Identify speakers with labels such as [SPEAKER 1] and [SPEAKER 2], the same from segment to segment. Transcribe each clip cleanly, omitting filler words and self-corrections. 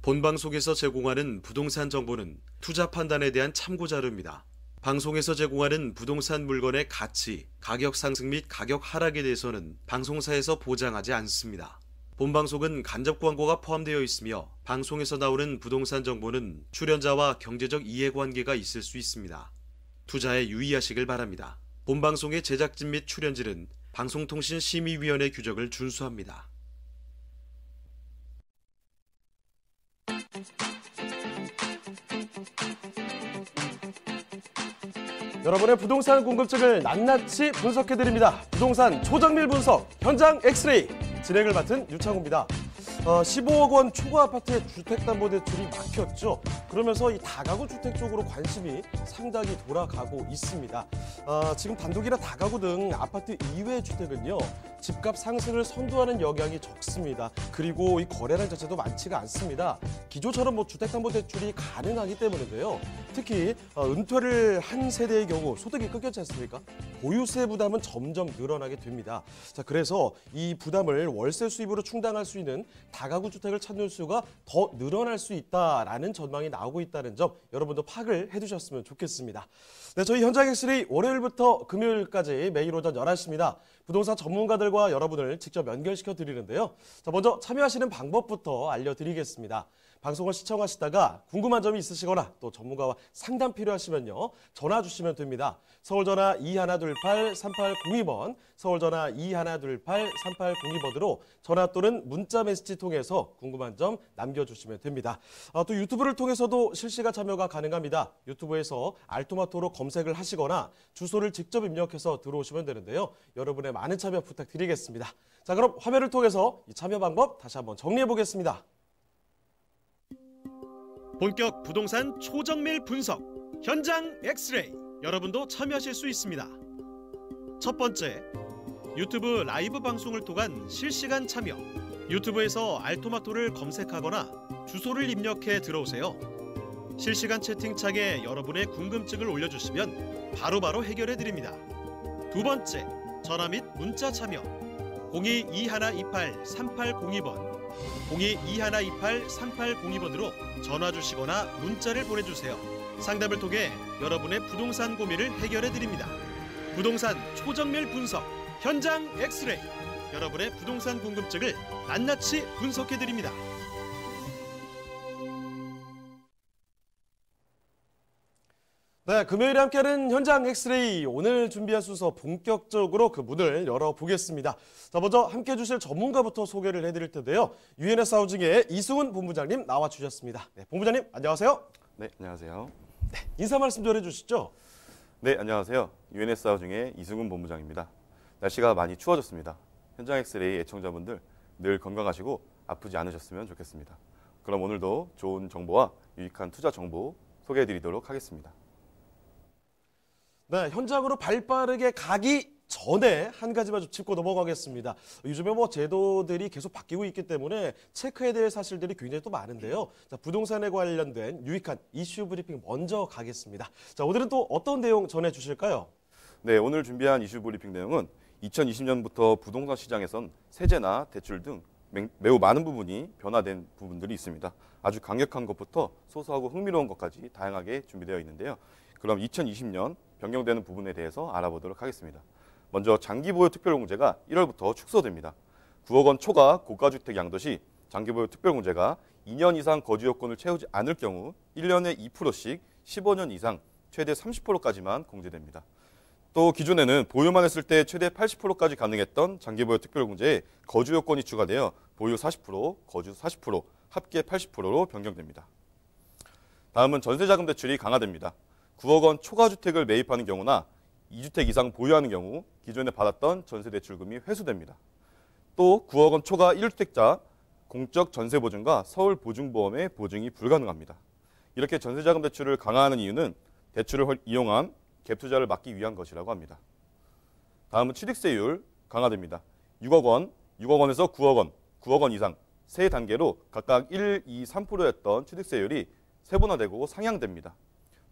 [SPEAKER 1] 본방송에서 제공하는 부동산 정보는 투자 판단에 대한 참고 자료입니다. 방송에서 제공하는 부동산 물건의 가치, 가격 상승 및 가격 하락에 대해서는 방송사에서 보장하지 않습니다. 본방송은 간접 광고가 포함되어 있으며 방송에서 나오는 부동산 정보는 출연자와 경제적 이해관계가 있을 수 있습니다. 투자에 유의하시길 바랍니다. 본방송의 제작진 및 출연진은 방송통신심의위원회 규정을 준수합니다.
[SPEAKER 2] 여러분의 부동산 궁금증을 낱낱이 분석해드립니다. 부동산 초정밀 분석 현장 엑스레이 진행을 맡은 유창호입니다. 15억 원 초과 아파트의 주택담보대출이 막혔죠. 그러면서 이 다가구 주택 쪽으로 관심이 상당히 돌아가고 있습니다. 지금 단독이나 다가구 등 아파트 이외 주택은요, 집값 상승을 선도하는 영향이 적습니다. 그리고 이 거래량 자체도 많지가 않습니다. 기존처럼 주택담보대출이 가능하기 때문인데요. 특히 은퇴를 한 세대의 경우 소득이 꺾였지 않습니까? 보유세 부담은 점점 늘어나게 됩니다. 자, 그래서 이 부담을 월세 수입으로 충당할 수 있는 다가구 주택을 찾는 수가 더 늘어날 수 있다라는 전망이 나오고 있다는 점 여러분도 파악을 해두셨으면 좋겠습니다. 네, 저희 현장 엑스레이 월요일부터 금요일까지 매일 오전 11시입니다. 부동산 전문가들과 여러분을 직접 연결시켜 드리는데요. 자, 먼저 참여하시는 방법부터 알려드리겠습니다. 방송을 시청하시다가 궁금한 점이 있으시거나 또 전문가와 상담 필요하시면요, 전화 주시면 됩니다. 서울전화 2128-3802번, 서울전화 2128-3802번으로 전화 또는 문자 메시지 통해서 궁금한 점 남겨주시면 됩니다. 또 유튜브를 통해서도 실시간 참여가 가능합니다. 유튜브에서 알토마토로 검색을 하시거나 주소를 직접 입력해서 들어오시면 되는데요. 여러분의 많은 참여 부탁드리겠습니다. 자, 그럼 화면을 통해서 이 참여 방법 다시 한번 정리해 보겠습니다.
[SPEAKER 1] 본격 부동산 초정밀 분석 현장 엑스레이, 여러분도 참여하실 수 있습니다. 첫 번째, 유튜브 라이브 방송을 통한 실시간 참여. 유튜브에서 알토마토를 검색하거나 주소를 입력해 들어오세요. 실시간 채팅창에 여러분의 궁금증을 올려주시면 바로바로 해결해 드립니다. 두 번째, 전화 및 문자 참여. 02-2128-3802번, 02-2128-3802번으로 전화 주시거나 문자를 보내주세요. 상담을 통해 여러분의 부동산 고민을 해결해 드립니다. 부동산 초정밀 분석 현장 엑스레이, 여러분의 부동산 궁금증을 낱낱이 분석해 드립니다.
[SPEAKER 2] 네, 금요일에 함께하는 현장 엑스레이, 오늘 준비한 순서 본격적으로 그 문을 열어보겠습니다. 자, 먼저 함께해 주실 전문가부터 소개를 해드릴 텐데요. 유엔에스 하우징의 이승훈 본부장님 나와주셨습니다. 네, 본부장님 안녕하세요.
[SPEAKER 3] 네, 안녕하세요.
[SPEAKER 2] 네, 인사 말씀 좀 해주시죠.
[SPEAKER 3] 네, 안녕하세요. 유엔에스 하우징의 이승훈 본부장입니다. 날씨가 많이 추워졌습니다. 현장 엑스레이 애청자분들 늘 건강하시고 아프지 않으셨으면 좋겠습니다. 그럼 오늘도 좋은 정보와 유익한 투자 정보 소개해드리도록 하겠습니다.
[SPEAKER 2] 네, 현장으로 발빠르게 가기 전에 한 가지만 좀 짚고 넘어가겠습니다. 요즘에 제도들이 계속 바뀌고 있기 때문에 체크해야 될 사실들이 굉장히 또 많은데요. 자, 부동산에 관련된 유익한 이슈 브리핑 먼저 가겠습니다. 자, 오늘은 또 어떤 내용 전해주실까요?
[SPEAKER 3] 네, 오늘 준비한 이슈 브리핑 내용은 2020년부터 부동산 시장에선 세제나 대출 등 매우 많은 부분이 변화된 부분들이 있습니다. 아주 강력한 것부터 소소하고 흥미로운 것까지 다양하게 준비되어 있는데요. 그럼 2020년 변경되는 부분에 대해서 알아보도록 하겠습니다. 먼저 장기보유 특별공제가 1월부터 축소됩니다. 9억 원 초과 고가주택 양도시 장기보유 특별공제가 2년 이상 거주 요건을 채우지 않을 경우 1년에 2%씩 15년 이상 최대 30%까지만 공제됩니다. 또 기존에는 보유만 했을 때 최대 80%까지 가능했던 장기보유 특별공제에 거주 요건이 추가되어 보유 40%, 거주 40%, 합계 80%로 변경됩니다. 다음은 전세자금 대출이 강화됩니다. 9억 원 초과주택을 매입하는 경우나 2주택 이상 보유하는 경우 기존에 받았던 전세대출금이 회수됩니다. 또 9억 원 초과 1주택자 공적 전세보증과 서울보증보험의 보증이 불가능합니다. 이렇게 전세자금 대출을 강화하는 이유는 대출을 이용한 갭투자를 막기 위한 것이라고 합니다. 다음은 취득세율 강화됩니다. 6억 원, 6억 원에서 9억 원, 9억 원 이상 세 단계로 각각 1, 2, 3%였던 취득세율이 세분화되고 상향됩니다.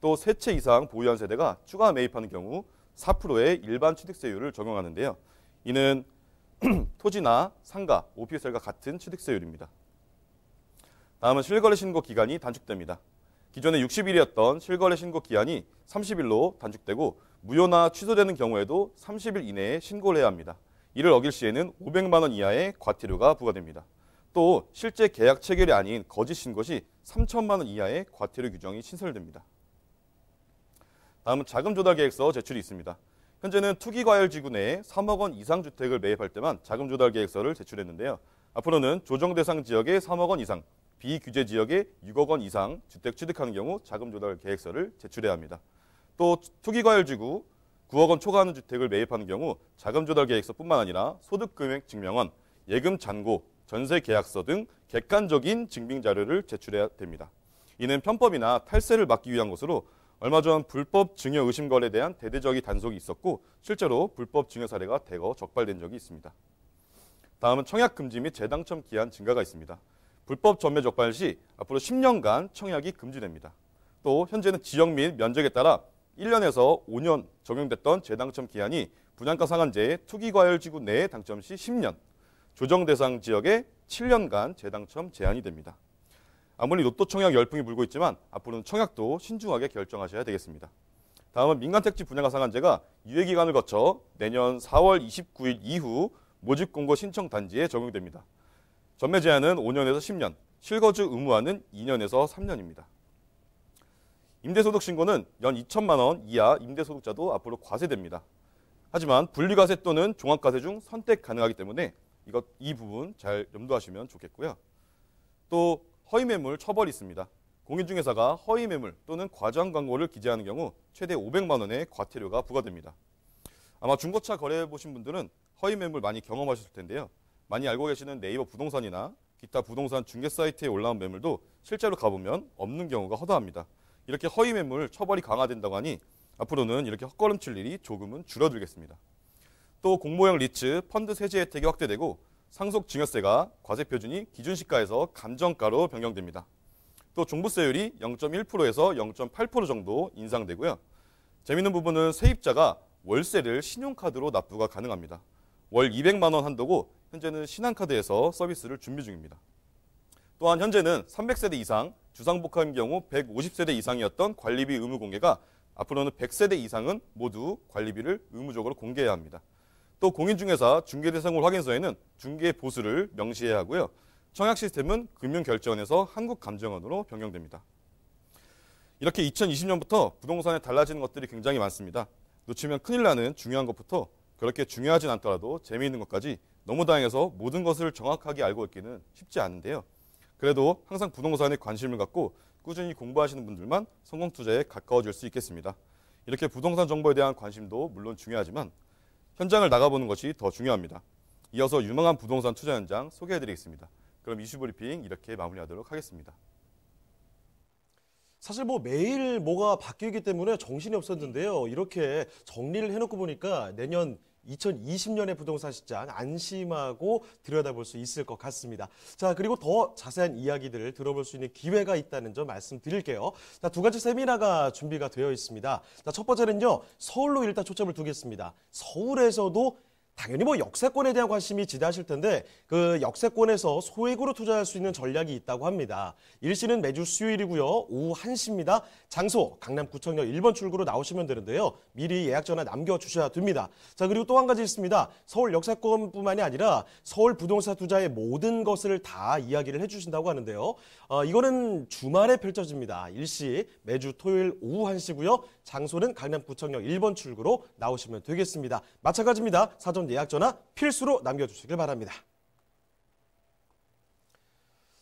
[SPEAKER 3] 또 세 채 이상 보유한 세대가 추가 매입하는 경우 4%의 일반 취득세율을 적용하는데요. 이는 토지나 상가, 오피스텔과 같은 취득세율입니다. 다음은 실거래 신고 기간이 단축됩니다. 기존에 60일이었던 실거래 신고 기한이 30일로 단축되고 무효나 취소되는 경우에도 30일 이내에 신고를 해야 합니다. 이를 어길 시에는 500만 원 이하의 과태료가 부과됩니다. 또 실제 계약 체결이 아닌 거짓 신고 시 3천만 원 이하의 과태료 규정이 신설됩니다. 다음은 자금 조달 계획서 제출이 있습니다. 현재는 투기과열지구 내에 3억 원 이상 주택을 매입할 때만 자금 조달 계획서를 제출했는데요. 앞으로는 조정 대상 지역에 3억 원 이상, 비규제 지역에 6억 원 이상 주택 취득하는 경우 자금 조달 계획서를 제출해야 합니다. 또 투기과열지구 9억 원 초과하는 주택을 매입하는 경우 자금 조달 계획서뿐만 아니라 소득 금액 증명원, 예금 잔고, 전세 계약서 등 객관적인 증빙 자료를 제출해야 됩니다. 이는 편법이나 탈세를 막기 위한 것으로 얼마 전 불법 증여 의심 거래에 대한 대대적인 단속이 있었고 실제로 불법 증여 사례가 대거 적발된 적이 있습니다. 다음은 청약 금지 및 재당첨 기한 증가가 있습니다. 불법 전매 적발 시 앞으로 10년간 청약이 금지됩니다. 또 현재는 지역 및 면적에 따라 1년에서 5년 적용됐던 재당첨 기한이 분양가 상한제 투기과열지구 내에 당첨 시 10년, 조정 대상 지역에 7년간 재당첨 제한이 됩니다. 아무리 로또 청약 열풍이 불고 있지만 앞으로는 청약도 신중하게 결정하셔야 되겠습니다. 다음은 민간택지 분양가 상한제가 유예기간을 거쳐 내년 4월 29일 이후 모집공고 신청 단지에 적용됩니다. 전매 제한은 5년에서 10년, 실거주 의무화는 2년에서 3년입니다. 임대소득 신고는 연 2천만 원 이하 임대소득자도 앞으로 과세됩니다. 하지만 분리과세 또는 종합과세 중 선택 가능하기 때문에 이 부분 잘 염두하시면 좋겠고요. 또 허위매물 처벌이 있습니다. 공인중개사가 허위매물 또는 과장 광고를 기재하는 경우 최대 500만 원의 과태료가 부과됩니다. 아마 중고차 거래해보신 분들은 허위매물 많이 경험하셨을 텐데요. 많이 알고 계시는 네이버 부동산이나 기타 부동산 중개 사이트에 올라온 매물도 실제로 가보면 없는 경우가 허다합니다. 이렇게 허위매물 처벌이 강화된다고 하니 앞으로는 이렇게 헛걸음칠 일이 조금은 줄어들겠습니다. 또 공모형 리츠, 펀드 세제 혜택이 확대되고 상속 증여세가 과세 표준이 기준 시가에서 감정가로 변경됩니다. 또 종부세율이 0.1%에서 0.8% 정도 인상되고요. 재미있는 부분은 세입자가 월세를 신용카드로 납부가 가능합니다. 월 200만 원 한도고 현재는 신한카드에서 서비스를 준비 중입니다. 또한 현재는 300세대 이상, 주상복합인 경우 150세대 이상이었던 관리비 의무 공개가 앞으로는 100세대 이상은 모두 관리비를 의무적으로 공개해야 합니다. 또 공인중개사 중개대상물 확인서에는 중개 보수를 명시해야 하고요. 청약 시스템은 금융결제원에서 한국감정원으로 변경됩니다. 이렇게 2020년부터 부동산에 달라지는 것들이 굉장히 많습니다. 놓치면 큰일 나는 중요한 것부터 그렇게 중요하진 않더라도 재미있는 것까지 너무 다양해서 모든 것을 정확하게 알고 있기는 쉽지 않은데요. 그래도 항상 부동산에 관심을 갖고 꾸준히 공부하시는 분들만 성공 투자에 가까워질 수 있겠습니다. 이렇게 부동산 정보에 대한 관심도 물론 중요하지만 현장을 나가보는 것이 더 중요합니다. 이어서 유망한 부동산 투자 현장 소개해드리겠습니다. 그럼 이슈 브리핑 이렇게 마무리하도록 하겠습니다.
[SPEAKER 2] 사실 매일 뭐가 바뀌기 때문에 정신이 없었는데요. 이렇게 정리를 해놓고 보니까 내년 2020년의 부동산 시장 안심하고 들여다볼 수 있을 것 같습니다. 자, 그리고 더 자세한 이야기들을 들어볼 수 있는 기회가 있다는 점 말씀드릴게요. 자, 두 가지 세미나가 준비가 되어 있습니다. 자, 첫 번째는요, 서울로 일단 초점을 두겠습니다. 서울에서도 당연히 역세권에 대한 관심이 지대하실 텐데 그 역세권에서 소액으로 투자할 수 있는 전략이 있다고 합니다. 일시는 매주 수요일이고요. 오후 1시입니다. 장소 강남구청역 1번 출구로 나오시면 되는데요. 미리 예약 전화 남겨주셔야 됩니다. 자, 그리고 또 한 가지 있습니다. 서울 역세권뿐만이 아니라 서울 부동산 투자의 모든 것을 다 이야기를 해주신다고 하는데요. 이거는 주말에 펼쳐집니다. 일시 매주 토요일 오후 1시고요. 장소는 강남구청역 1번 출구로 나오시면 되겠습니다. 마찬가지입니다. 사전 예약 전화 필수로 남겨주시길 바랍니다.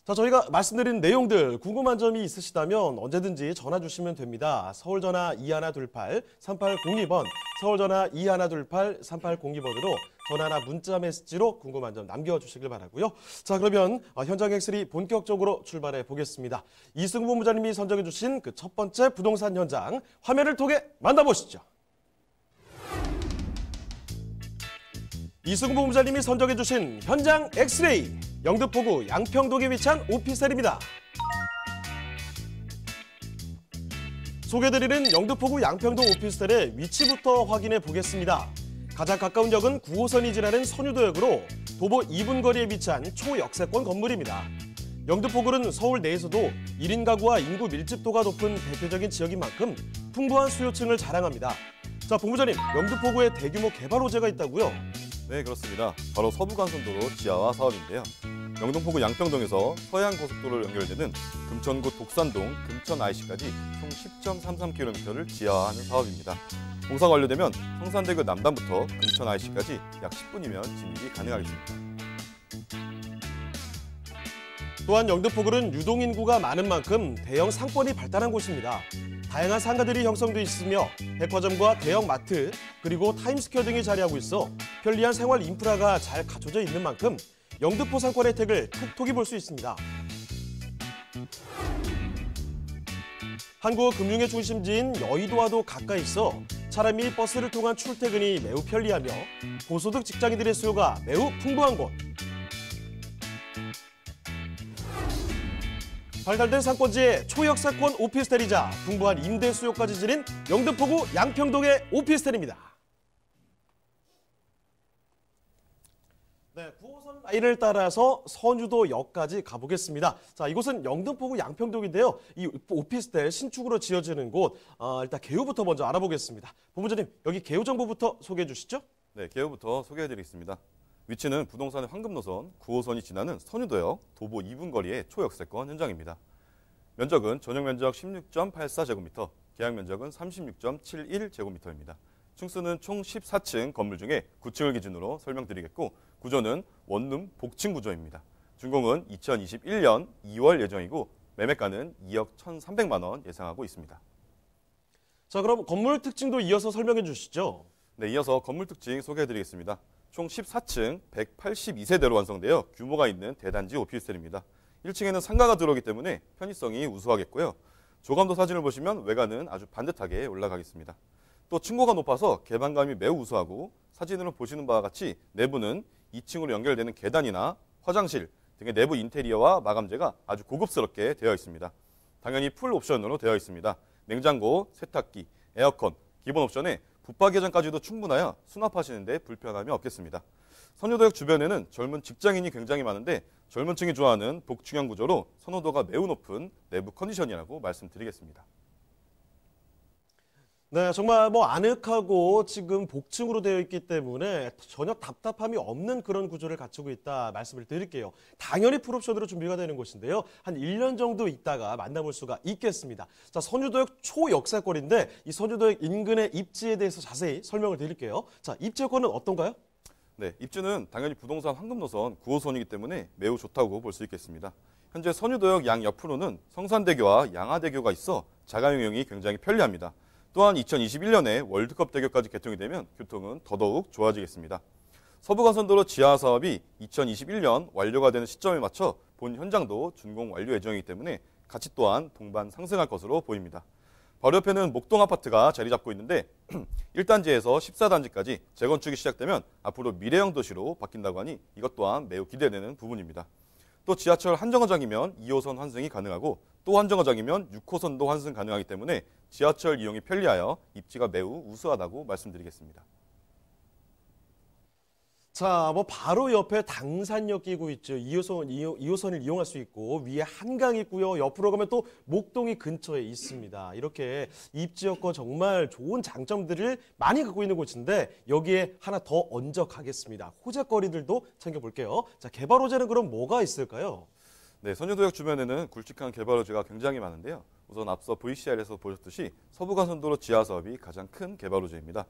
[SPEAKER 2] 자, 저희가 말씀드린 내용들 궁금한 점이 있으시다면 언제든지 전화 주시면 됩니다. 서울전화 2128-3802번, 서울전화 2128-3802번으로 전화나 문자 메시지로 궁금한 점 남겨주시길 바라고요. 자, 그러면 현장 엑스리 본격적으로 출발해 보겠습니다. 이승우 본부장님이 선정해 주신 그 첫 번째 부동산 현장 화면을 통해 만나보시죠. 이승우 본부장님이 선정해 주신 현장 엑스레이, 영등포구 양평동에 위치한 오피스텔입니다. 소개드리는 영등포구 양평동 오피스텔의 위치부터 확인해 보겠습니다. 가장 가까운 역은 9호선이 지나는 선유도역으로 도보 2분 거리에 위치한 초역세권 건물입니다. 영등포구는 서울 내에서도 1인 가구와 인구 밀집도가 높은 대표적인 지역인 만큼 풍부한 수요층을 자랑합니다. 자, 본부장님, 영등포구에 대규모 개발 호재가 있다고요?
[SPEAKER 3] 네, 그렇습니다. 바로 서부간선도로 지하화 사업인데요. 영등포구 양평동에서 서해안고속도로를 연결되는 금천구 독산동 금천 IC까지 총 10.33km를 지하화하는 사업입니다. 공사가 완료되면 성산대교 남단부터 금천 IC까지 약 10분이면 진입이 가능하겠습니다.
[SPEAKER 2] 또한 영등포구는 유동인구가 많은 만큼 대형 상권이 발달한 곳입니다. 다양한 상가들이 형성돼 있으며 백화점과 대형 마트, 그리고 타임스퀘어 등이 자리하고 있어 편리한 생활 인프라가 잘 갖춰져 있는 만큼 영등포 상권 혜택을 톡톡히 볼 수 있습니다. 한국 금융의 중심지인 여의도와도 가까이 있어 차량 및 버스를 통한 출퇴근이 매우 편리하며 고소득 직장인들의 수요가 매우 풍부한 곳. 발달된 상권지의 초역세권 오피스텔이자 풍부한 임대 수요까지 지닌 영등포구 양평동의 오피스텔입니다. 네, 9호선 라인을 따라서 선유도역까지 가보겠습니다. 자, 이곳은 영등포구 양평동인데요. 이 오피스텔 신축으로 지어지는 곳, 일단 개요부터 먼저 알아보겠습니다. 본부장님, 여기 개요 정보부터 소개해 주시죠.
[SPEAKER 3] 네, 개요부터 소개해드리겠습니다. 위치는 부동산의 황금노선 9호선이 지나는 선유도역 도보 2분 거리의 초역세권 현장입니다. 면적은 전용 면적 16.84제곱미터, 계약 면적은 36.71제곱미터입니다. 층수는 총 14층 건물 중에 9층을 기준으로 설명드리겠고, 구조는 원룸 복층 구조입니다. 준공은 2021년 2월 예정이고 매매가는 2억 1,300만 원 예상하고 있습니다.
[SPEAKER 2] 자, 그럼 건물 특징도 이어서 설명해 주시죠.
[SPEAKER 3] 네, 이어서 건물 특징 소개해드리겠습니다. 총 14층 182세대로 완성되어 규모가 있는 대단지 오피스텔입니다. 1층에는 상가가 들어오기 때문에 편의성이 우수하겠고요. 조감도 사진을 보시면 외관은 아주 반듯하게 올라가겠습니다. 또 층고가 높아서 개방감이 매우 우수하고 사진으로 보시는 바와 같이 내부는 2층으로 연결되는 계단이나 화장실 등의 내부 인테리어와 마감재가 아주 고급스럽게 되어 있습니다. 당연히 풀 옵션으로 되어 있습니다. 냉장고, 세탁기, 에어컨, 기본 옵션에 붙박이장까지도 충분하여 수납하시는 데 불편함이 없겠습니다. 선유도역 주변에는 젊은 직장인이 굉장히 많은데 젊은 층이 좋아하는 복층형 구조로 선호도가 매우 높은 내부 컨디션이라고 말씀드리겠습니다.
[SPEAKER 2] 네, 정말 아늑하고 지금 복층으로 되어 있기 때문에 전혀 답답함이 없는 그런 구조를 갖추고 있다 말씀을 드릴게요. 당연히 풀옵션으로 준비가 되는 곳인데요. 한 1년 정도 있다가 만나볼 수가 있겠습니다. 자, 선유도역 초역세권인데 이 선유도역 인근의 입지에 대해서 자세히 설명을 드릴게요. 자, 입지 여건은 어떤가요?
[SPEAKER 3] 네, 입지는 당연히 부동산 황금노선 9호선이기 때문에 매우 좋다고 볼 수 있겠습니다. 현재 선유도역 양 옆으로는 성산대교와 양화대교가 있어 자가용 이용이 굉장히 편리합니다. 또한 2021년에 월드컵 대교까지 개통이 되면 교통은 더더욱 좋아지겠습니다. 서부간선도로 지하화 사업이 2021년 완료가 되는 시점에 맞춰 본 현장도 준공 완료 예정이기 때문에 가치 또한 동반 상승할 것으로 보입니다. 바로 옆에는 목동 아파트가 자리 잡고 있는데 1단지에서 14단지까지 재건축이 시작되면 앞으로 미래형 도시로 바뀐다고 하니 이것 또한 매우 기대되는 부분입니다. 또 지하철 한 정거장이면 2호선 환승이 가능하고 또 한 정거장이면 6호선도 환승 가능하기 때문에 지하철 이용이 편리하여 입지가 매우 우수하다고 말씀드리겠습니다.
[SPEAKER 2] 자, 바로 옆에 당산역 끼고 있죠. 2호선을 이용할 수 있고 위에 한강이 있고요. 옆으로 가면 또 목동이 근처에 있습니다. 이렇게 입지 여건 정말 좋은 장점들을 많이 갖고 있는 곳인데 여기에 하나 더 얹어 가겠습니다. 호재거리들도 챙겨볼게요. 자, 개발 호재는 그럼 뭐가 있을까요?
[SPEAKER 3] 네, 선유도역 주변에는 굵직한 개발 호재가 굉장히 많은데요. 우선 앞서 VCR에서 보셨듯이 서부간선도로 지하 사업이 가장 큰 개발 호재입니다.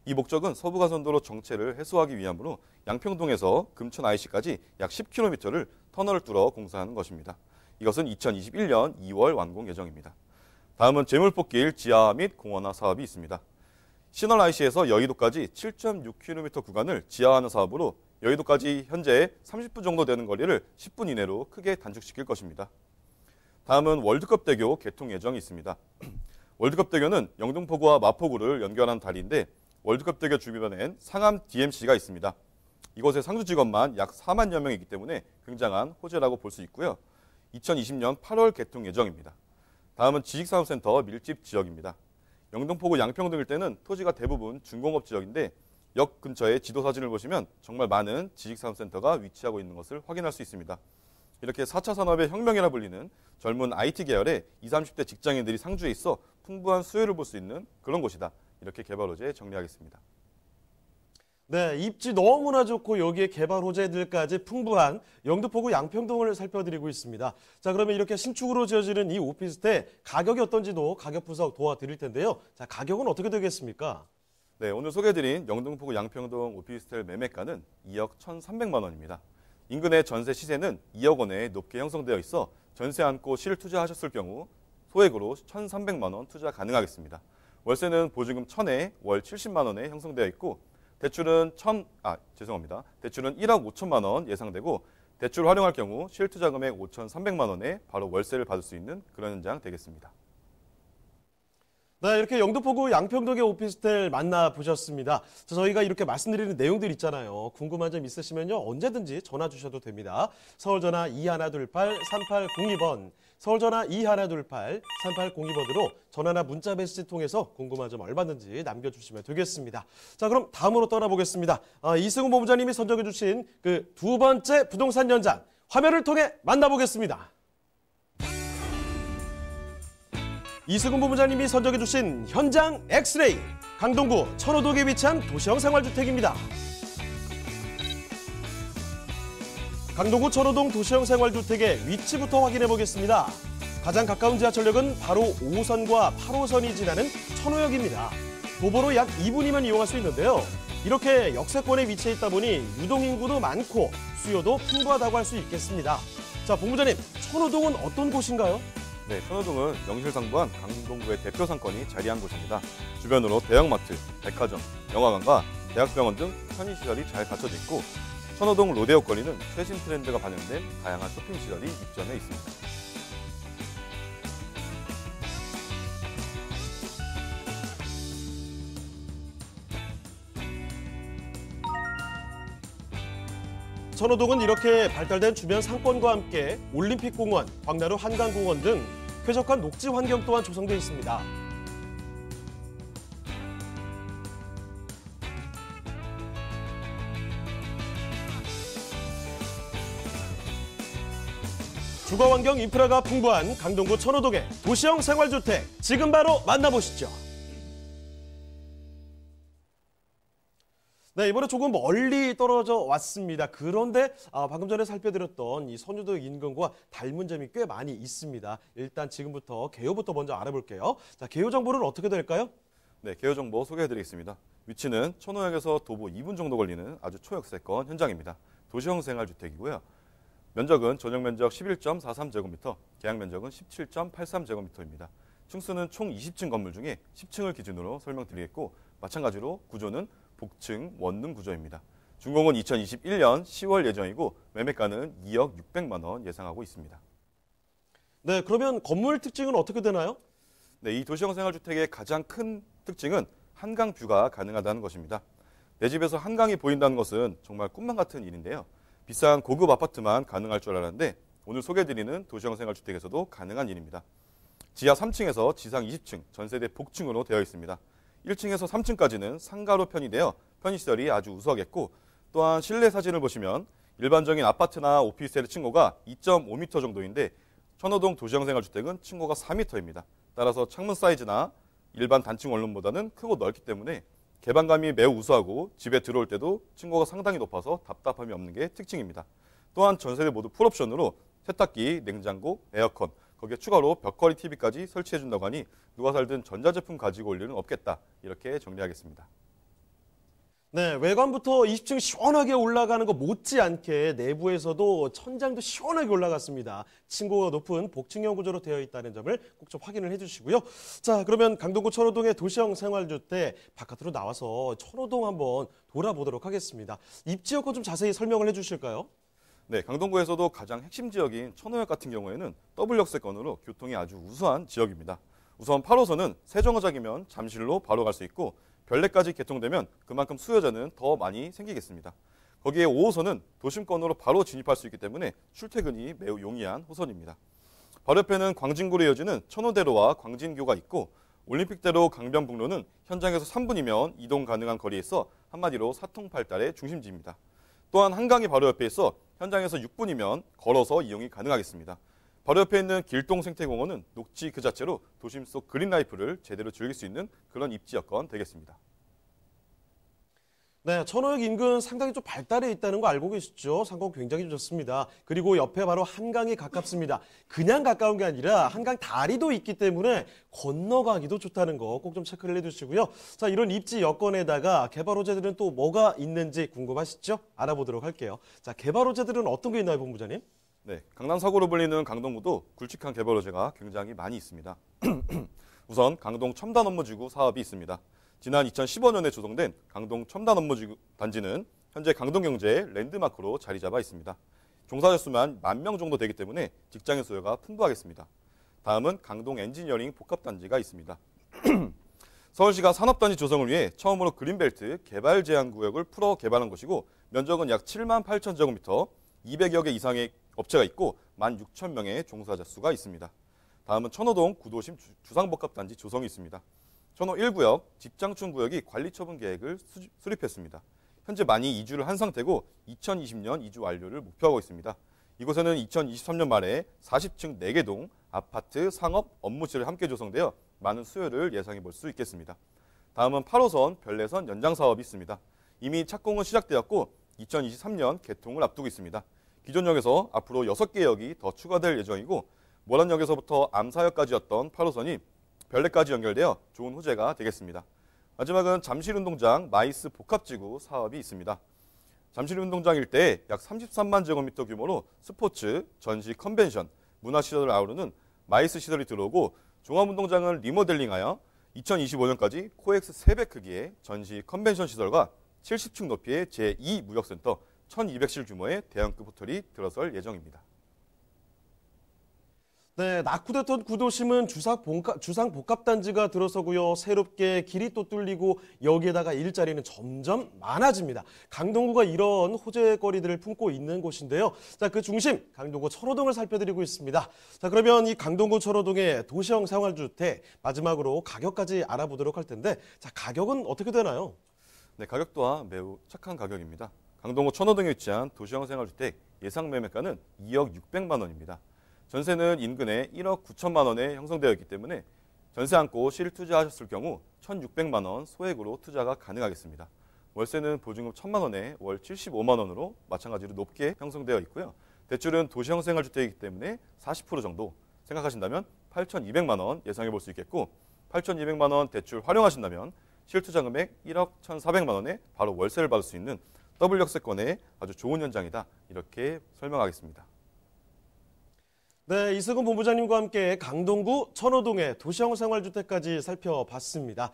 [SPEAKER 3] 이 목적은 서부간선도로 정체를 해소하기 위함으로 양평동에서 금천 IC까지 약 10km를 터널을 뚫어 공사하는 것입니다. 이것은 2021년 2월 완공 예정입니다. 다음은 제물뽑길 지하화 및 공원화 사업이 있습니다. 신월 IC에서 여의도까지 7.6km 구간을 지하화하는 사업으로 여의도까지 현재 30분 정도 되는 거리를 10분 이내로 크게 단축시킬 것입니다. 다음은 월드컵대교 개통 예정이 있습니다. 월드컵대교는 영등포구와 마포구를 연결하는 다리인데 월드컵대교 주변엔 상암 DMC가 있습니다. 이곳의 상주 직원만 약 4만여 명이기 때문에 굉장한 호재라고 볼 수 있고요. 2020년 8월 개통 예정입니다. 다음은 지식산업센터 밀집 지역입니다. 영등포구 양평동일 때는 토지가 대부분 준공업 지역인데 역 근처의 지도 사진을 보시면 정말 많은 지식산업센터가 위치하고 있는 것을 확인할 수 있습니다. 이렇게 4차 산업의 혁명이라 불리는 젊은 IT 계열의 20, 30대 직장인들이 상주에 있어 풍부한 수요를 볼 수 있는 그런 곳이다. 이렇게 개발 호재 정리하겠습니다.
[SPEAKER 2] 네, 입지 너무나 좋고 여기에 개발 호재들까지 풍부한 영등포구 양평동을 살펴드리고 있습니다. 자, 그러면 이렇게 신축으로 지어지는 이 오피스텔 가격이 어떤지도 가격 분석 도와드릴 텐데요. 자, 가격은 어떻게 되겠습니까?
[SPEAKER 3] 네, 오늘 소개해드린 영등포구 양평동 오피스텔 매매가는 2억 1,300만 원입니다. 인근의 전세 시세는 2억 원에 높게 형성되어 있어 전세 안고 실투자하셨을 경우 소액으로 1,300만 원 투자 가능하겠습니다. 월세는 보증금 1,000에 월 70만 원에 형성되어 있고 대출은 1억 5천만 원 예상되고 대출을 활용할 경우 실투자 금액 5,300만 원에 바로 월세를 받을 수 있는 그런 현장 되겠습니다.
[SPEAKER 2] 네, 이렇게 영등포구 양평동의 오피스텔 만나보셨습니다. 자, 저희가 이렇게 말씀드리는 내용들 있잖아요. 궁금한 점 있으시면요, 언제든지 전화 주셔도 됩니다. 서울전화 2128-3802번, 서울전화 2128-3802번으로 전화나 문자 메시지 통해서 궁금한 점 얼마든지 남겨주시면 되겠습니다. 자, 그럼 다음으로 떠나보겠습니다. 이승훈 본부장님이 선정해 주신 그 두 번째 부동산 현장, 화면을 통해 만나보겠습니다. 이승훈 본부장님이 선정해 주신 현장 엑스레이, 강동구 천호동에 위치한 도시형 생활주택입니다. 강동구 천호동 도시형 생활주택의 위치부터 확인해 보겠습니다. 가장 가까운 지하철역은 바로 5호선과 8호선이 지나는 천호역입니다. 도보로 약 2분이면 이용할 수 있는데요. 이렇게 역세권에 위치해 있다 보니 유동인구도 많고 수요도 풍부하다고 할 수 있겠습니다. 자, 본부장님, 천호동은 어떤 곳인가요?
[SPEAKER 3] 네, 천호동은 명실상부한 강동구의 대표 상권이 자리한 곳입니다. 주변으로 대형마트, 백화점, 영화관과 대학병원 등 편의시설이 잘 갖춰져 있고 천호동 로데오 거리는 최신 트렌드가 반영된 다양한 쇼핑시설이 입점해 있습니다.
[SPEAKER 2] 천호동은 이렇게 발달된 주변 상권과 함께 올림픽공원, 광나루 한강공원 등 쾌적한 녹지 환경 또한 조성되어 있습니다. 주거환경 인프라가 풍부한 강동구 천호동의 도시형 생활주택, 지금 바로 만나보시죠. 네, 이번에 조금 멀리 떨어져 왔습니다. 그런데 방금 전에 살펴드렸던 이 선유도 인근과 닮은 점이 꽤 많이 있습니다. 일단 지금부터 개요부터 먼저 알아볼게요. 자, 개요 정보는 어떻게 될까요?
[SPEAKER 3] 네, 개요 정보 소개해드리겠습니다. 위치는 천호역에서 도보 2분 정도 걸리는 아주 초역세권 현장입니다. 도시형 생활주택이고요. 면적은 전용 면적 11.43제곱미터, 계약 면적은 17.83제곱미터입니다. 층수는 총 20층 건물 중에 10층을 기준으로 설명드리겠고 마찬가지로 구조는 복층 원룸 구조입니다. 준공은 2021년 10월 예정이고 매매가는 2억 600만 원 예상하고 있습니다.
[SPEAKER 2] 네, 그러면 건물 특징은 어떻게 되나요?
[SPEAKER 3] 네, 이 도시형 생활주택의 가장 큰 특징은 한강 뷰가 가능하다는 것입니다. 내 집에서 한강이 보인다는 것은 정말 꿈만 같은 일인데요. 비싼 고급 아파트만 가능할 줄 알았는데 오늘 소개해드리는 도시형 생활주택에서도 가능한 일입니다. 지하 3층에서 지상 20층 전세대 복층으로 되어 있습니다. 1층에서 3층까지는 상가로 편의되어 편의시설이 아주 우수하겠고 또한 실내 사진을 보시면 일반적인 아파트나 오피스텔의 층고가 2.5m 정도인데 천호동 도시형 생활주택은 층고가 4m입니다. 따라서 창문 사이즈나 일반 단층 원룸보다는 크고 넓기 때문에 개방감이 매우 우수하고 집에 들어올 때도 층고가 상당히 높아서 답답함이 없는 게 특징입니다. 또한 전세대 모두 풀옵션으로 세탁기, 냉장고, 에어컨, 거기에 추가로 벽걸이 TV까지 설치해준다고 하니 누가 살든 전자제품 가지고 올 일은 없겠다. 이렇게 정리하겠습니다.
[SPEAKER 2] 네, 외관부터 20층 시원하게 올라가는 거 못지않게 내부에서도 천장도 시원하게 올라갔습니다. 층고가 높은 복층형 구조로 되어 있다는 점을 꼭 좀 확인을 해주시고요. 자, 그러면 강동구 천호동의 도시형 생활주택 바깥으로 나와서 천호동 한번 돌아보도록 하겠습니다. 입지 여건 좀 자세히 설명을 해주실까요?
[SPEAKER 3] 네, 강동구에서도 가장 핵심 지역인 천호역 같은 경우에는 더블 역세권으로 교통이 아주 우수한 지역입니다. 우선 8호선은 세정거장이면 잠실로 바로 갈 수 있고 별내까지 개통되면 그만큼 수요자는 더 많이 생기겠습니다. 거기에 5호선은 도심권으로 바로 진입할 수 있기 때문에 출퇴근이 매우 용이한 호선입니다. 바로 옆에는 광진구로 이어지는 천호대로와 광진교가 있고 올림픽대로 강변북로는 현장에서 3분이면 이동 가능한 거리에 있어 한마디로 사통팔달의 중심지입니다. 또한 한강이 바로 옆에 있어 현장에서 6분이면 걸어서 이용이 가능하겠습니다. 바로 옆에 있는 길동 생태공원은 녹지 그 자체로 도심 속 그린라이프를 제대로 즐길 수 있는 그런 입지 여건 되겠습니다.
[SPEAKER 2] 네, 천호역 인근 상당히 좀 발달해 있다는 거 알고 계시죠? 상권 굉장히 좋습니다. 그리고 옆에 바로 한강이 가깝습니다. 그냥 가까운 게 아니라 한강 다리도 있기 때문에 건너가기도 좋다는 거 꼭 좀 체크를 해두시고요. 자, 이런 입지 여건에다가 개발 호재들은 또 뭐가 있는지 궁금하시죠? 알아보도록 할게요. 자, 개발 호재들은 어떤 게 있나요, 본부장님?
[SPEAKER 3] 네, 강남 서구로 불리는 강동구도 굵직한 개발 호재가 굉장히 많이 있습니다. 우선 강동 첨단 업무지구 사업이 있습니다. 지난 2015년에 조성된 강동 첨단 업무지구 단지는 현재 강동경제의 랜드마크로 자리 잡아 있습니다. 종사자 수만 10,000명 정도 되기 때문에 직장인 수요가 풍부하겠습니다. 다음은 강동 엔지니어링 복합단지가 있습니다. 서울시가 산업단지 조성을 위해 처음으로 그린벨트 개발 제한 구역을 풀어 개발한 것이고 면적은 약 78,000제곱미터, 200여 개 이상의 업체가 있고 16,000명의 종사자 수가 있습니다. 다음은 천호동 구도심 주상복합단지 조성이 있습니다. 천호 1구역 집장촌 구역이 관리처분 계획을 수립했습니다. 현재 많이 이주를 한 상태고 2020년 이주 완료를 목표하고 있습니다. 이곳에는 2023년 말에 40층 4개 동 아파트, 상업, 업무실을 함께 조성되어 많은 수요를 예상해 볼 수 있겠습니다. 다음은 8호선 별내선 연장 사업이 있습니다. 이미 착공은 시작되었고 2023년 개통을 앞두고 있습니다. 기존 역에서 앞으로 6개 역이 더 추가될 예정이고 모란역에서부터 암사역까지였던 8호선이 별내까지 연결되어 좋은 호재가 되겠습니다. 마지막은 잠실운동장 마이스 복합지구 사업이 있습니다. 잠실운동장 일대에 약 33만 제곱미터 규모로 스포츠, 전시, 컨벤션, 문화시설을 아우르는 마이스 시설이 들어오고 종합운동장은 리모델링하여 2025년까지 코엑스 3배 크기의 전시 컨벤션 시설과 70층 높이의 제2무역센터 1,200실 규모의 대형급 호텔이 들어설 예정입니다.
[SPEAKER 2] 네, 낙후됐던 구도심은 주상복합단지가 들어서고요. 새롭게 길이 또 뚫리고 여기에다가 일자리는 점점 많아집니다. 강동구가 이런 호재거리들을 품고 있는 곳인데요. 자, 그 중심 강동구 천호동을 살펴드리고 있습니다. 자, 그러면 이 강동구 천호동의 도시형 생활주택 마지막으로 가격까지 알아보도록 할 텐데, 자, 가격은 어떻게 되나요?
[SPEAKER 3] 네, 가격 또한 매우 착한 가격입니다. 강동구 천호동에 위치한 도시형 생활주택 예상 매매가는 2억 600만 원입니다. 전세는 인근에 1억 9천만 원에 형성되어 있기 때문에 전세 안고 실투자하셨을 경우 1,600만 원 소액으로 투자가 가능하겠습니다. 월세는 보증금 1,000만 원에 월 75만 원으로 마찬가지로 높게 형성되어 있고요. 대출은 도시형 생활주택이기 때문에 40% 정도 생각하신다면 8,200만 원 예상해 볼 수 있겠고 8,200만 원 대출 활용하신다면 실투자 금액 1억 1,400만 원에 바로 월세를 받을 수 있는 더블 역세권의 아주 좋은 현장이다. 이렇게 설명하겠습니다.
[SPEAKER 2] 네, 이승훈 본부장님과 함께 강동구 천호동의 도시형 생활주택까지 살펴봤습니다.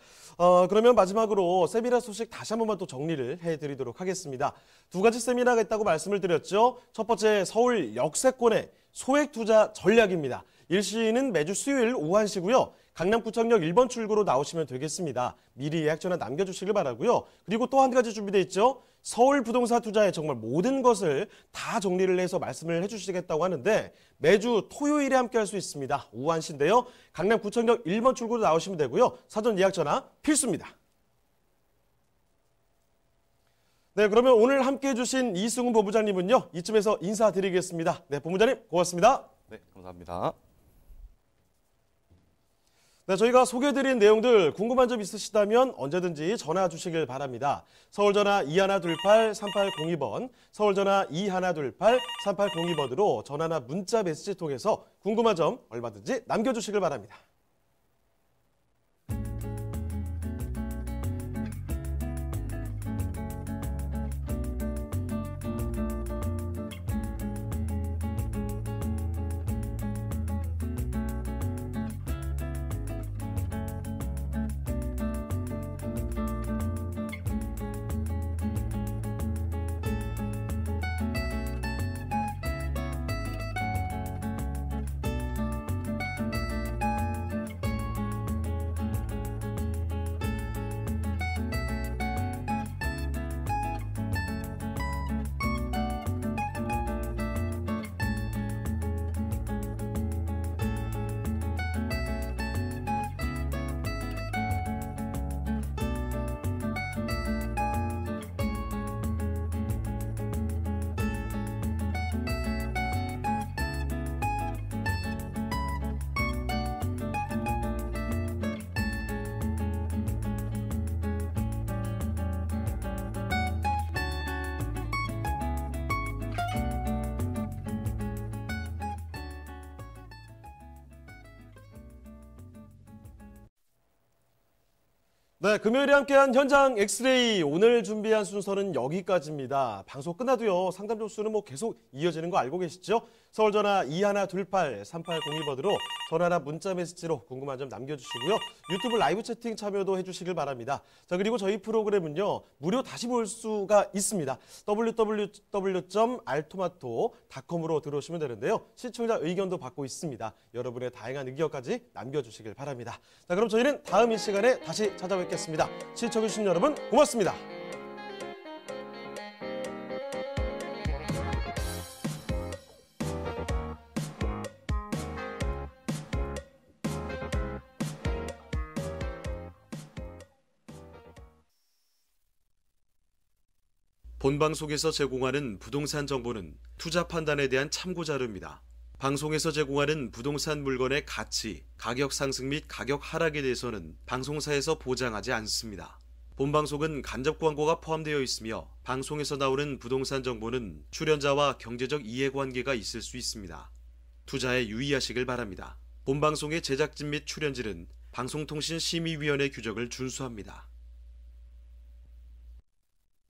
[SPEAKER 2] 그러면 마지막으로 세미나 소식 다시 한 번만 또 정리를 해드리도록 하겠습니다. 두 가지 세미나가 있다고 말씀을 드렸죠. 첫 번째, 서울 역세권의 소액 투자 전략입니다. 일시는 매주 수요일 오후 1시고요. 강남구청역 1번 출구로 나오시면 되겠습니다. 미리 예약 전화 남겨주시길 바라고요. 그리고 또 한 가지 준비되어 있죠. 서울 부동산 투자의 정말 모든 것을 다 정리를 해서 말씀을 해주시겠다고 하는데 매주 토요일에 함께 할 수 있습니다. 오후 1시인데요. 강남구청역 1번 출구로 나오시면 되고요. 사전 예약 전화 필수입니다. 네, 그러면 오늘 함께 해주신 이승훈 본부장님은요. 이쯤에서 인사드리겠습니다. 네, 본부장님 고맙습니다.
[SPEAKER 3] 네, 감사합니다.
[SPEAKER 2] 네, 저희가 소개해드린 내용들 궁금한 점 있으시다면 언제든지 전화 주시길 바랍니다. 서울전화 2128-3802번, 서울전화 2128-3802번으로 전화나 문자 메시지 통해서 궁금한 점 얼마든지 남겨주시길 바랍니다. 네, 금요일에 함께한 현장 엑스레이 오늘 준비한 순서는 여기까지입니다. 방송 끝나도요. 상담 접수는 계속 이어지는 거 알고 계시죠? 서울 전화 2128-3802번으로 전화나 문자 메시지로 궁금한 점 남겨주시고요. 유튜브 라이브 채팅 참여도 해주시길 바랍니다. 자, 그리고 저희 프로그램은요. 무료 다시 볼 수가 있습니다. www.altomato.com으로 들어오시면 되는데요. 시청자 의견도 받고 있습니다. 여러분의 다양한 의견까지 남겨주시길 바랍니다. 자, 그럼 저희는 다음 이 시간에 다시 찾아뵙겠습니다. 시청해주신 여러분 고맙습니다.
[SPEAKER 1] 본방송에서 제공하는 부동산 정보는 투자 판단에 대한 참고 자료입니다. 방송에서 제공하는 부동산 물건의 가치, 가격 상승 및 가격 하락에 대해서는 방송사에서 보장하지 않습니다. 본방송은 간접 광고가 포함되어 있으며 방송에서 나오는 부동산 정보는 출연자와 경제적 이해관계가 있을 수 있습니다. 투자에 유의하시길 바랍니다. 본방송의 제작진 및 출연진은 방송통신심의위원회 규정을 준수합니다.